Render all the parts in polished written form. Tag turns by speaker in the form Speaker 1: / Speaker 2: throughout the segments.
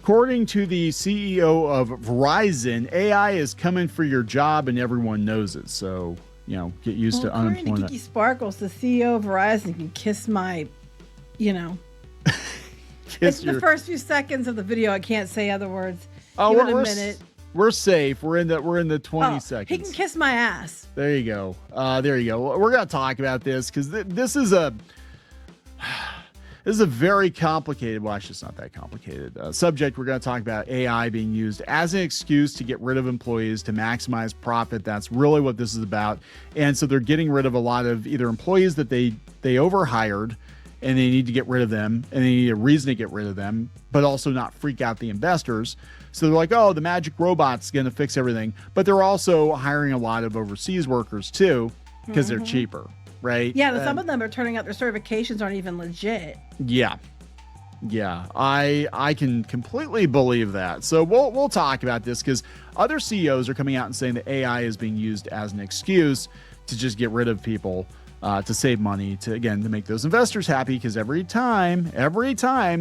Speaker 1: According to the CEO of Verizon, AI is coming for your job and everyone knows it. So, get used to unemployment.
Speaker 2: According to Geeky Sparkles, the CEO of Verizon can kiss my, it's the first few seconds of the video. I can't say other words.
Speaker 1: Oh, we're a minute. We're safe. We're in the 20 seconds.
Speaker 2: He can kiss my ass.
Speaker 1: There you go. We're going to talk about this because this is a very complicated, well, actually it's not that complicated subject. We're going to talk about AI being used as an excuse to get rid of employees to maximize profit. That's really what this is about. And so they're getting rid of a lot of either employees that they overhired and they need to get rid of them and they need a reason to get rid of them, but also not freak out the investors. So they're like, oh, the magic robot's going to fix everything. But they're also hiring a lot of overseas workers too because they're cheaper. Right.
Speaker 2: Yeah. Some of them are turning out their certifications aren't even legit.
Speaker 1: Yeah. I can completely believe that. So we'll talk about this because other CEOs are coming out and saying that AI is being used as an excuse to just get rid of people, to save money, to make those investors happy. Because every time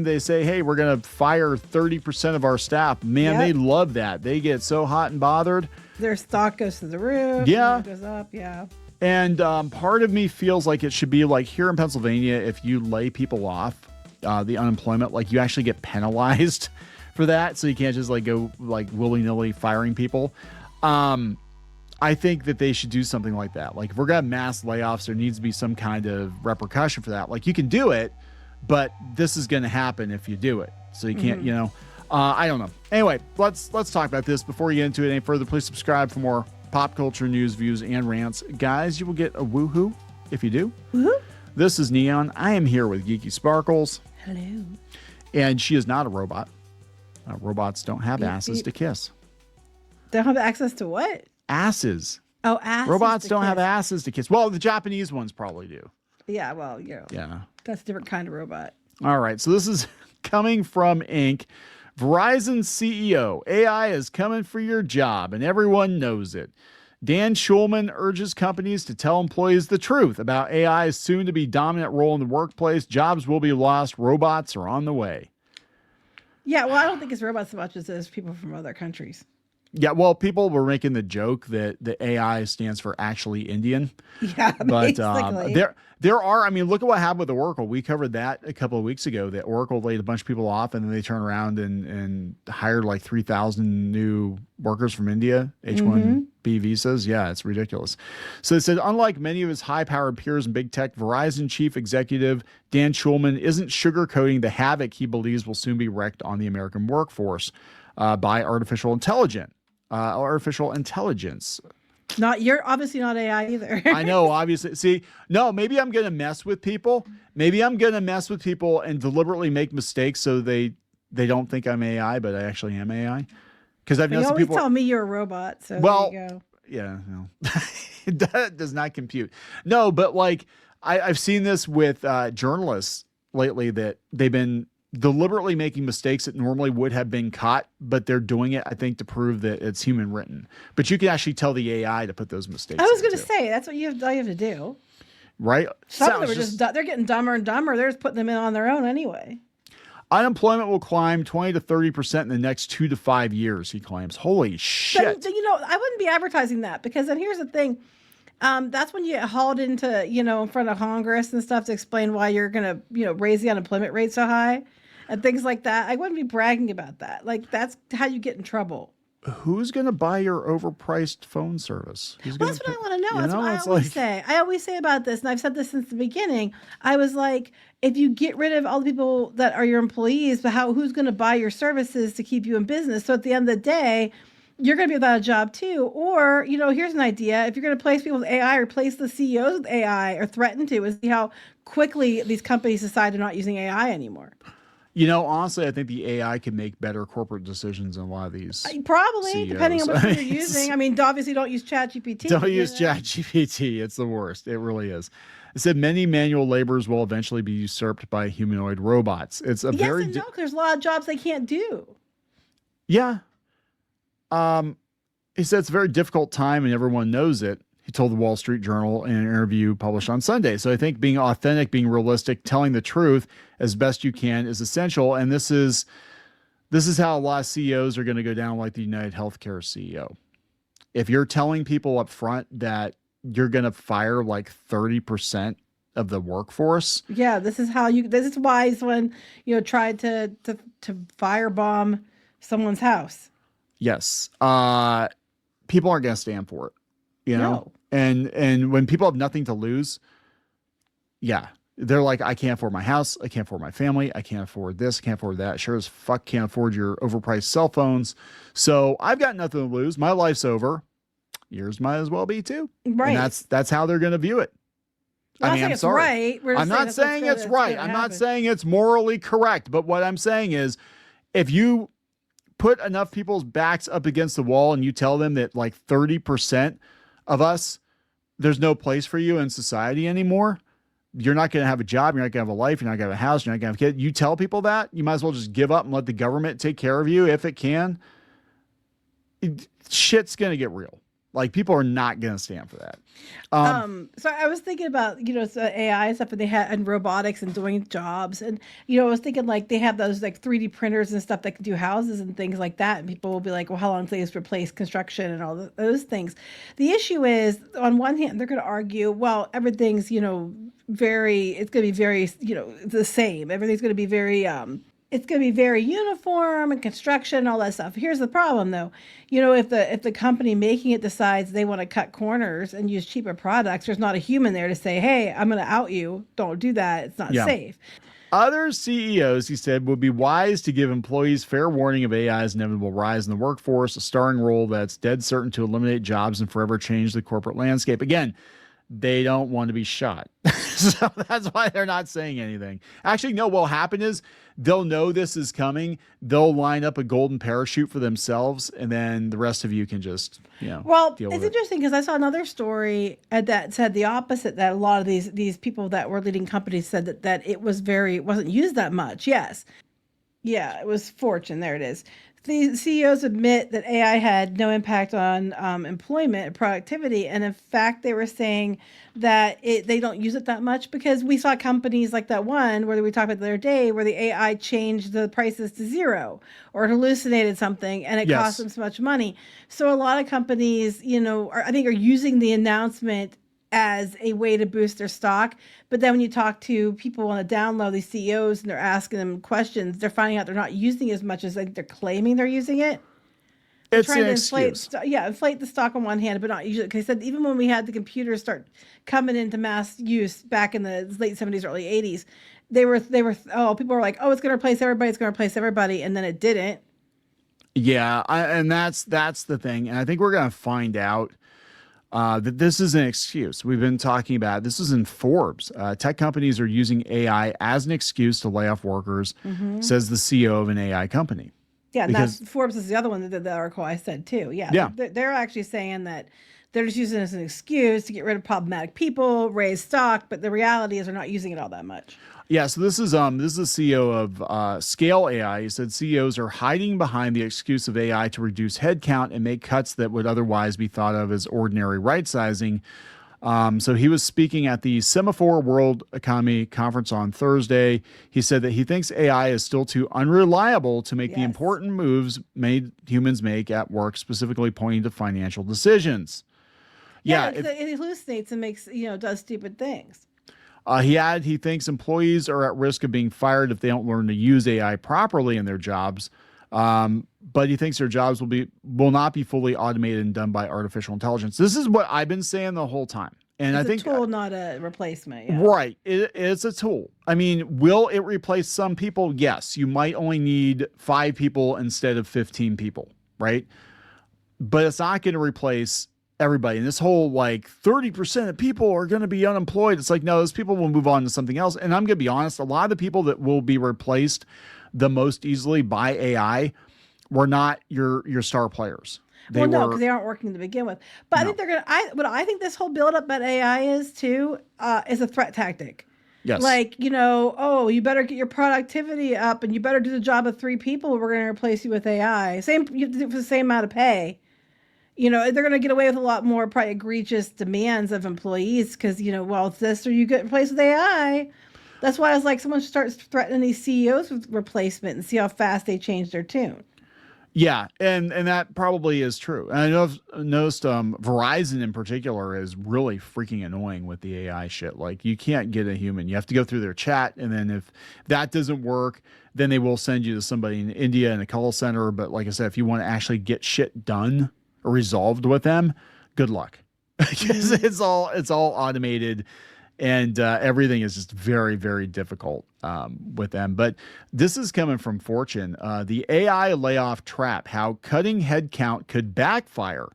Speaker 1: they say, hey, we're going to fire 30% of our staff, man, They love that. They get so hot and bothered.
Speaker 2: Their stock goes to the roof.
Speaker 1: Yeah.
Speaker 2: It goes up. Yeah.
Speaker 1: And part of me feels like it should be like here in Pennsylvania, if you lay people off, the unemployment, like you actually get penalized for that. So you can't just go willy-nilly firing people. I think that they should do something like that. Like if we're going to have mass layoffs, there needs to be some kind of repercussion for that. Like you can do it, but this is going to happen if you do it. So you can't, I don't know. Anyway, let's talk about this. Before we get into it any further, please subscribe for more pop culture news, views, and rants. Guys, you will get a woohoo if you do.
Speaker 2: Woohoo.
Speaker 1: This is Kneon. I am here with Geeky Sparkles.
Speaker 2: Hello.
Speaker 1: And she is not a robot. Robots don't have asses to kiss.
Speaker 2: Don't have access to what?
Speaker 1: Asses.
Speaker 2: Oh, asses.
Speaker 1: Robots don't have asses to kiss. Well, the Japanese ones probably do.
Speaker 2: Yeah, well,
Speaker 1: yeah.
Speaker 2: That's a different kind of robot.
Speaker 1: All right. So this is coming from Inc. Verizon CEO, AI is coming for your job and everyone knows it. Dan Schulman urges companies to tell employees the truth about AI's soon-to-be dominant role in the workplace. Jobs will be lost. Robots are on the way.
Speaker 2: Yeah, well, I don't think it's robots so much as it's people from other countries.
Speaker 1: Yeah, well, people were making the joke that the AI stands for actually Indian.
Speaker 2: Yeah,
Speaker 1: but there are. I mean, look at what happened with Oracle. We covered that a couple of weeks ago. That Oracle laid a bunch of people off, and then they turned around and hired like 3,000 new workers from India, H-1B visas. Yeah, it's ridiculous. So it said, unlike many of his high-powered peers in big tech, Verizon chief executive Dan Schulman isn't sugarcoating the havoc he believes will soon be wreaked on the American workforce by artificial intelligence.
Speaker 2: You're obviously not AI either.
Speaker 1: I know, obviously. See, no, maybe I'm going to mess with people. Maybe I'm going to mess with people and deliberately make mistakes so they don't think I'm AI, but I actually am AI. Because I've known some people.
Speaker 2: You always tell me you're a robot, so
Speaker 1: well,
Speaker 2: there you go.
Speaker 1: Yeah, no. That does not compute. No, but I've seen this with journalists lately that they've been deliberately making mistakes that normally would have been caught, but they're doing it, I think, to prove that it's human written. But you can actually tell the AI to put those mistakes.
Speaker 2: I was going to say, that's what you have to do.
Speaker 1: Right?
Speaker 2: Some of them are they're getting dumber and dumber. They're just putting them in on their own anyway.
Speaker 1: Unemployment will climb 20 to 30% in the next 2 to 5 years, he claims. Holy shit.
Speaker 2: But, I wouldn't be advertising that because then here's the thing. That's when you get hauled into, in front of Congress and stuff to explain why you're going to, raise the unemployment rate so high. And things like that. I wouldn't be bragging about that. Like, that's how you get in trouble.
Speaker 1: Who's going to buy your overpriced phone service?
Speaker 2: Well, that's what I want to know. That's what I always say. I always say about this, and I've said this since the beginning. I was like, if you get rid of all the people that are your employees, but who's going to buy your services to keep you in business? So at the end of the day, you're going to be without a job too. Or, here's an idea. If you're going to replace people with AI, replace the CEOs with AI or threaten to, and see how quickly these companies decide they're not using AI anymore.
Speaker 1: Honestly, I think the AI can make better corporate decisions than a lot of these.
Speaker 2: Probably,
Speaker 1: CEOs.
Speaker 2: depending on what you're using. I mean, obviously don't use ChatGPT.
Speaker 1: Don't use ChatGPT. It's the worst. It really is. It said many manual laborers will eventually be usurped by humanoid robots. It's a very...
Speaker 2: Yes and no, there's a lot of jobs they can't do.
Speaker 1: Yeah. He said it's a very difficult time and everyone knows it. He told the Wall Street Journal in an interview published on Sunday. So I think being authentic, being realistic, telling the truth as best you can is essential. And this is This is how a lot of CEOs are going to go down, like the United Healthcare CEO. If you're telling people up front that you're going to fire like 30% of the workforce.
Speaker 2: Yeah, this is why someone, tried to firebomb someone's house.
Speaker 1: Yes. People aren't going to stand for it,
Speaker 2: No.
Speaker 1: And when people have nothing to lose, yeah, they're like, I can't afford my house. I can't afford my family. I can't afford this. I can't afford that. Sure as fuck can't afford your overpriced cell phones. So I've got nothing to lose. My life's over. Yours might as well be too.
Speaker 2: Right.
Speaker 1: And that's how they're going to view it.
Speaker 2: Well, I'm sorry.
Speaker 1: Right. I'm not saying it's right. I'm not saying it's morally correct. But what I'm saying is, if you put enough people's backs up against the wall and you tell them that like 30% of us, there's no place for you in society anymore. You're not going to have a job. You're not going to have a life. You're not going to have a house. You're not going to have a kid. You tell people that, you might as well just give up and let the government take care of you if it can. Shit's going to get real. Like, people are not going to stand for that.
Speaker 2: So I was thinking about, so AI stuff and robotics and doing jobs. And, I was thinking like they have those like 3D printers and stuff that can do houses and things like that. And people will be like, well, how long do they replace construction and all those things? The issue is, on one hand, they're going to argue, well, everything's, it's going to be very, the same. Everything's going to be very, it's going to be very uniform and construction and all that stuff. Here's the problem, though. If the company making it decides they want to cut corners and use cheaper products, there's not a human there to say, hey, I'm going to out you. Don't do that. It's not safe.
Speaker 1: Other CEOs, he said, would be wise to give employees fair warning of AI's inevitable rise in the workforce, a starring role that's dead certain to eliminate jobs and forever change the corporate landscape. Again, they don't want to be shot. So that's why they're not saying anything. Actually, no, what'll happen is they'll know this is coming. They'll line up a golden parachute for themselves, and then the rest of you can just,
Speaker 2: Well, it's interesting because I saw another story that said the opposite, that a lot of these people that were leading companies said that it wasn't used that much. Yes. Yeah, it was Fortune. There it is. The CEOs admit that AI had no impact on employment and productivity. And in fact, they were saying that they don't use it that much because we saw companies like that one where we talked about the other day where the AI changed the prices to zero or hallucinated something and it cost them so much money. So a lot of companies, I think are using the announcement as a way to boost their stock. But then when you talk to people on the down low, these CEOs, and they're asking them questions, they're finding out they're not using as much as they're claiming they're using it.
Speaker 1: It's trying to inflate
Speaker 2: the stock on one hand, but not usually. Because they said even when we had the computers start coming into mass use back in the late 70s, early 80s, people were like, oh, it's going to replace everybody. It's going to replace everybody. And then it didn't.
Speaker 1: Yeah. And that's the thing. And I think we're going to find out that this is an excuse. We've been talking about this is in Forbes. Tech companies are using AI as an excuse to lay off workers, says the CEO of an AI company.
Speaker 2: Yeah, and that's Forbes is the other one that did the article I said too. Yeah. They're actually saying that they're just using it as an excuse to get rid of problematic people, raise stock, but the reality is they're not using it all that much.
Speaker 1: Yeah, so this is the CEO of Scale AI. He said CEOs are hiding behind the excuse of AI to reduce headcount and make cuts that would otherwise be thought of as ordinary right sizing. So he was speaking at the Semaphore World Economy Conference on Thursday. He said that he thinks AI is still too unreliable to make the important moves humans make at work, specifically pointing to financial decisions.
Speaker 2: It hallucinates and makes, does stupid things.
Speaker 1: He thinks employees are at risk of being fired if they don't learn to use AI properly in their jobs. But he thinks their jobs will not be fully automated and done by artificial intelligence. This is what I've been saying the whole time. And
Speaker 2: it's
Speaker 1: I think
Speaker 2: a tool, not a replacement. Yeah.
Speaker 1: Right. It's a tool. I mean, will it replace some people? Yes. You might only need 5 people instead of 15 people, right? But it's not going to replace everybody. And this whole 30% of people are going to be unemployed. It's like, no, those people will move on to something else. And I'm going to be honest, a lot of the people that will be replaced the most easily by AI were not your star players.
Speaker 2: No, because they aren't working to begin with. But I think they're going to, what I think this whole buildup at AI is too, is a threat tactic.
Speaker 1: Yes.
Speaker 2: You better get your productivity up and you better do the job of 3 people. We're going to replace you with AI. You have to do it for the same amount of pay. They're going to get away with a lot more probably egregious demands of employees because, it's this or you get replaced with AI. That's why I was like, someone starts threatening these CEOs with replacement and see how fast they change their tune.
Speaker 1: Yeah, and that probably is true. And I know I've noticed Verizon in particular is really freaking annoying with the AI shit. Like you can't get a human. You have to go through their chat, and then if that doesn't work, then they will send you to somebody in India in a call center. But like I said, if you want to actually get shit done or resolved with them, good luck. Because it's all automated, and everything is just very, very difficult with them. But this is coming from Fortune. The AI layoff trap, how cutting headcount could backfire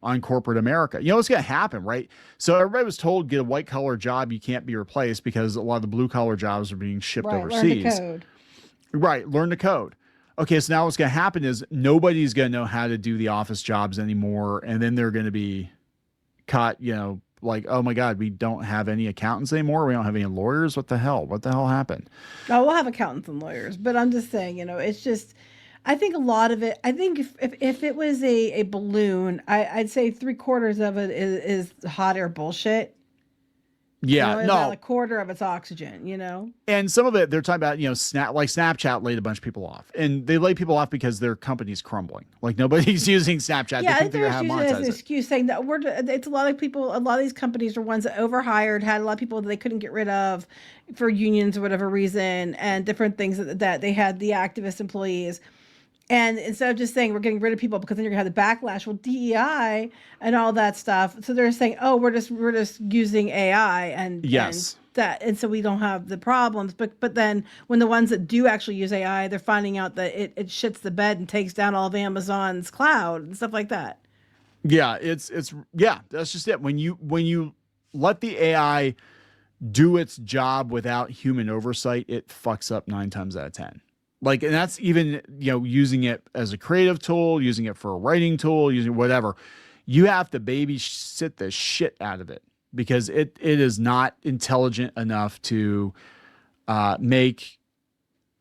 Speaker 1: on corporate America. You know what's going to happen, right? So everybody was told, get a white collar job, you can't be replaced because a lot of the blue collar jobs are being shipped overseas.
Speaker 2: Learn to code.
Speaker 1: Right, learn to code. Okay, so now what's going to happen is nobody's going to know how to do the office jobs anymore, and then they're going to be caught, like, oh my God, we don't have any accountants anymore. We don't have any lawyers. What the hell? What the hell happened?
Speaker 2: Oh, we'll have accountants and lawyers, but I'm just saying, it's just, I think a lot of it, I think if it was a balloon, I'd say 3/4 of it is hot air bullshit.
Speaker 1: Yeah,
Speaker 2: about a quarter of its oxygen,
Speaker 1: And some of it, they're talking about, Snapchat laid a bunch of people off, and they lay people off because their company's crumbling. Like nobody's using Snapchat.
Speaker 2: Yeah, I think they're using it as an excuse, saying that it's a lot of people. A lot of these companies are ones that overhired, had a lot of people that they couldn't get rid of for unions or whatever reason, and different things that they had the activist employees. And instead of just saying we're getting rid of people because then you're gonna have the backlash, well, DEI and all that stuff. So they're saying, oh, we're just using AI and
Speaker 1: yes,
Speaker 2: and so we don't have the problems. But then when the ones that do actually use AI, they're finding out that it shits the bed and takes down all of Amazon's cloud and stuff like that.
Speaker 1: Yeah, it's that's just it. When you let the AI do its job without human oversight, it fucks up 9 times out of 10. Like, and that's even, using it as a creative tool, using it for a writing tool, using whatever. You have to babysit the shit out of it because it is not intelligent enough to make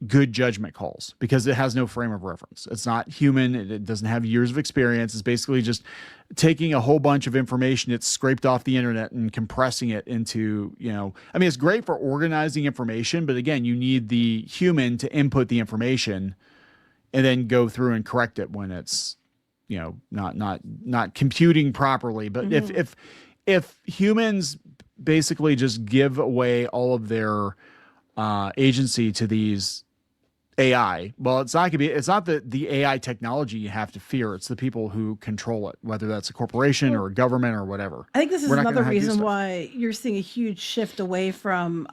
Speaker 1: good judgment calls because it has no frame of reference. It's not human. It doesn't have years of experience. It's basically just taking a whole bunch of information it's scraped off the internet and compressing it into, it's great for organizing information, but again, you need the human to input the information and then go through and correct it when it's, not computing properly. But if humans basically just give away all of their agency to these AI, well, it's not the AI technology you have to fear. It's the people who control it, whether that's a corporation or a government or whatever.
Speaker 2: I think this is another reason why you're seeing a huge shift away from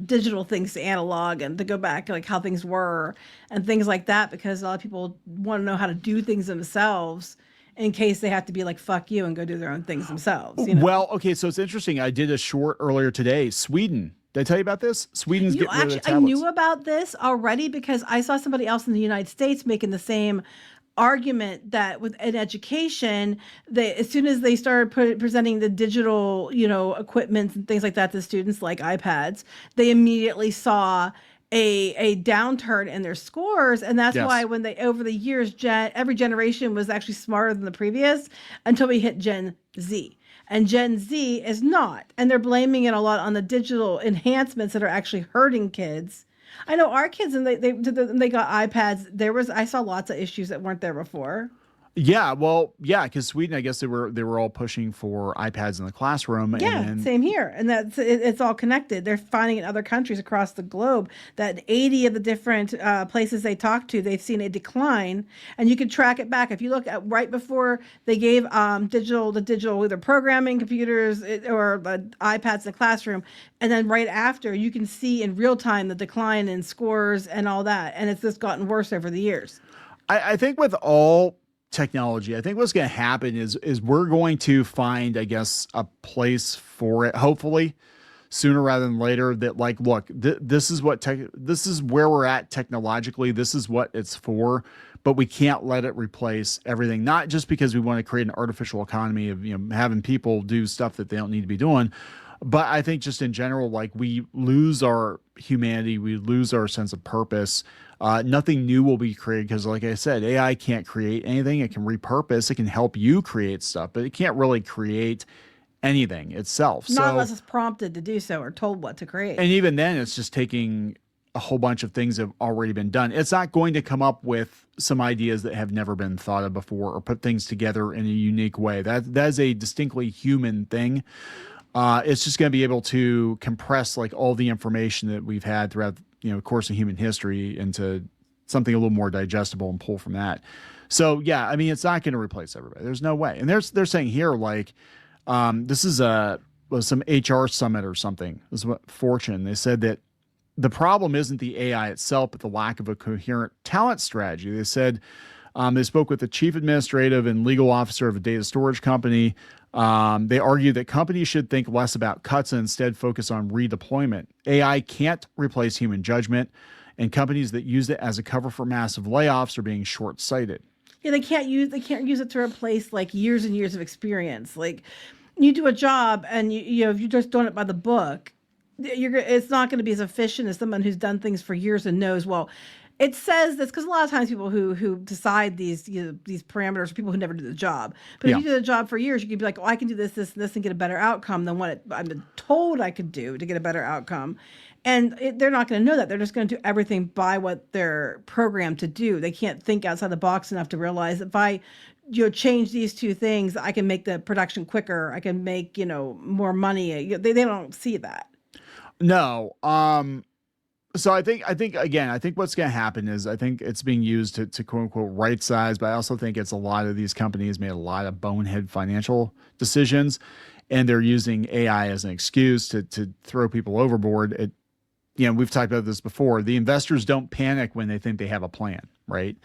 Speaker 2: digital things to analog and to go back like how things were and things like that, because a lot of people want to know how to do things themselves in case they have to be like, fuck you and go do their own things themselves.
Speaker 1: Well, okay, so it's interesting. I did a short earlier today. Sweden. Did I tell you about this? Sweden's getting rid of the tablets.
Speaker 2: I knew about this already because I saw somebody else in the United States making the same argument that in education, as soon as they started presenting the digital, equipment and things like that to students, like iPads, they immediately saw a downturn in their scores, and that's why when they over the years, every generation was actually smarter than the previous until we hit Gen Z. And Gen Z is not. And they're blaming it a lot on the digital enhancements that are actually hurting kids. I know our kids, and they got iPads. I saw lots of issues that weren't there before.
Speaker 1: Yeah, well, because Sweden, I guess they were all pushing for iPads in the classroom.
Speaker 2: Yeah, same here, and it's all connected. They're finding in other countries across the globe that 80 of the different places they talk to, they've seen a decline, and you can track it back. If you look at right before they gave digital either programming computers or iPads in the classroom, and then right after, you can see in real time the decline in scores and all that, and it's just gotten worse over the years.
Speaker 1: I think with all technology, I think what's going to happen is we're going to find, I guess, a place for it, hopefully sooner rather than later, that like, look, this is where we're at technologically. This is what it's for, but we can't let it replace everything. Not just because we want to create an artificial economy of, having people do stuff that they don't need to be doing, but I think just in general, like we lose our humanity, we lose our sense of purpose. Nothing new will be created because, like I said, AI can't create anything. It can repurpose. It can help you create stuff, but it can't really create anything itself.
Speaker 2: Not unless it's prompted to do so or told what to create.
Speaker 1: And even then, it's just taking a whole bunch of things that have already been done. It's not going to come up with some ideas that have never been thought of before or put things together in a unique way. That is a distinctly human thing. It's just going to be able to compress like all the information that we've had throughout, the course of human history into something a little more digestible and pull from that. So yeah, I mean, it's not going to replace everybody. There's no way. And they're saying here, like, this is some HR summit or something. This is what Fortune, they said that the problem isn't the AI itself, but the lack of a coherent talent strategy. They said they spoke with the chief administrative and legal officer of a data storage company. They argue that companies should think less about cuts and instead focus on redeployment. AI can't replace human judgment, and companies that use it as a cover for massive layoffs are being short-sighted.
Speaker 2: Yeah, they can't use it to replace like years and years of experience. Like you do a job and if you just done it by the book, it's not going to be as efficient as someone who's done things for years and knows, well, it says this because a lot of times people who decide these these parameters are people who never do the job. But if you do the job for years, you can be like, oh, I can do this, this, and this and get a better outcome than what I'm told I could do to get a better outcome. And they're not going to know that. They're just going to do everything by what they're programmed to do. They can't think outside the box enough to realize if I change these two things, I can make the production quicker. I can make more money. They don't see that.
Speaker 1: No. So I think what's going to happen is I think it's being used to quote unquote right size, but I also think it's a lot of these companies made a lot of bonehead financial decisions, and they're using AI as an excuse to throw people overboard. We've talked about this before. The investors don't panic when they think they have a plan, right?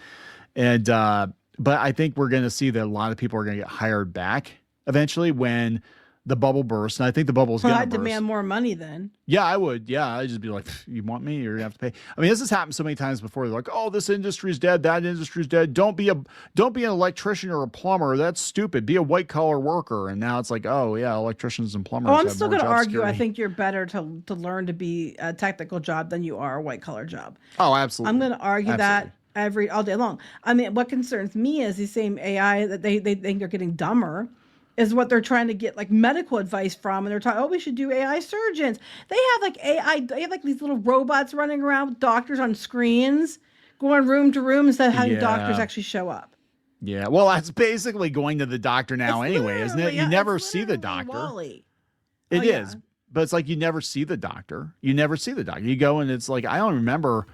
Speaker 1: And but I think we're going to see that a lot of people are going to get hired back eventually when the bubble bursts. And I think the bubble is going to burst.
Speaker 2: I'd demand more money then.
Speaker 1: Yeah, I would. Yeah, I'd just be like, you want me? You're going to have to pay. I mean, this has happened so many times before. They're like, oh, this industry's dead. That industry's dead. Don't be an electrician or a plumber. That's stupid. Be a white collar worker. And now it's like, oh yeah, electricians and plumbers.
Speaker 2: Oh, I'm still going to argue. Security. I think you're better to learn to be a technical job than you are a white collar job.
Speaker 1: Oh, absolutely.
Speaker 2: I'm going to argue that all day long. I mean, what concerns me is the same AI that they think they're getting dumber. Is what they're trying to get like medical advice from, and they're talking, oh, we should do AI surgeons. They have like AI, they have like these little robots running around with doctors on screens, going room to room instead of having doctors actually show up.
Speaker 1: Yeah, well, that's basically going to the doctor now anyway, isn't it? You never see the doctor.
Speaker 2: Wall-E.
Speaker 1: It is, but it's like you never see the doctor. You never see the doctor. You go and it's like, I don't remember.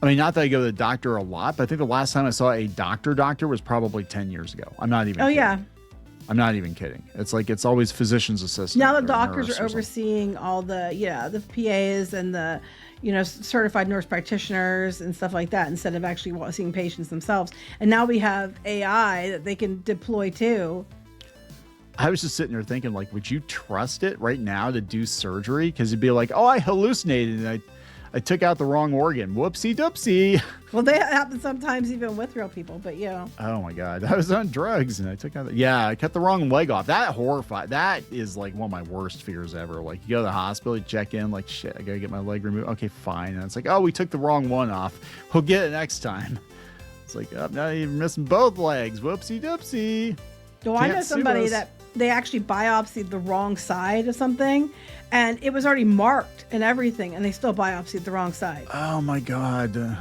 Speaker 1: I mean, not that I go to the doctor a lot, but I think the last time I saw a doctor was probably 10 years ago. I'm not even kidding.
Speaker 2: Yeah.
Speaker 1: I'm not even kidding. It's like it's always physician's assistant.
Speaker 2: Now the doctors are overseeing all the the PAs and the certified nurse practitioners and stuff like that instead of actually seeing patients themselves. And now we have AI that they can deploy too.
Speaker 1: I was just sitting there thinking, like, would you trust it right now to do surgery? Because it'd be like, oh, I hallucinated and I took out the wrong organ. Whoopsie doopsie.
Speaker 2: Well, that happens sometimes even with real people, but
Speaker 1: Oh my God. I was on drugs and I took out I cut the wrong leg off. That horrified. That is like one of my worst fears ever. Like you go to the hospital, you check in, like, shit, I gotta get my leg removed. Okay, fine. And it's like, oh, we took the wrong one off. We'll get it next time. It's like, oh, now you're missing both legs. Whoopsie doopsie.
Speaker 2: Do I know somebody that they actually biopsied the wrong side of something and it was already marked and everything and they still biopsied the wrong side?
Speaker 1: Oh my God.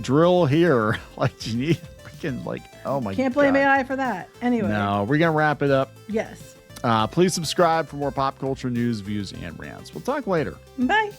Speaker 1: Drill here. Like, you need freaking, like, oh my God.
Speaker 2: Can't blame AI for that. Anyway.
Speaker 1: No, we're going to wrap it up.
Speaker 2: Yes.
Speaker 1: Please subscribe for more pop culture news, views, and rants. We'll talk later.
Speaker 2: Bye.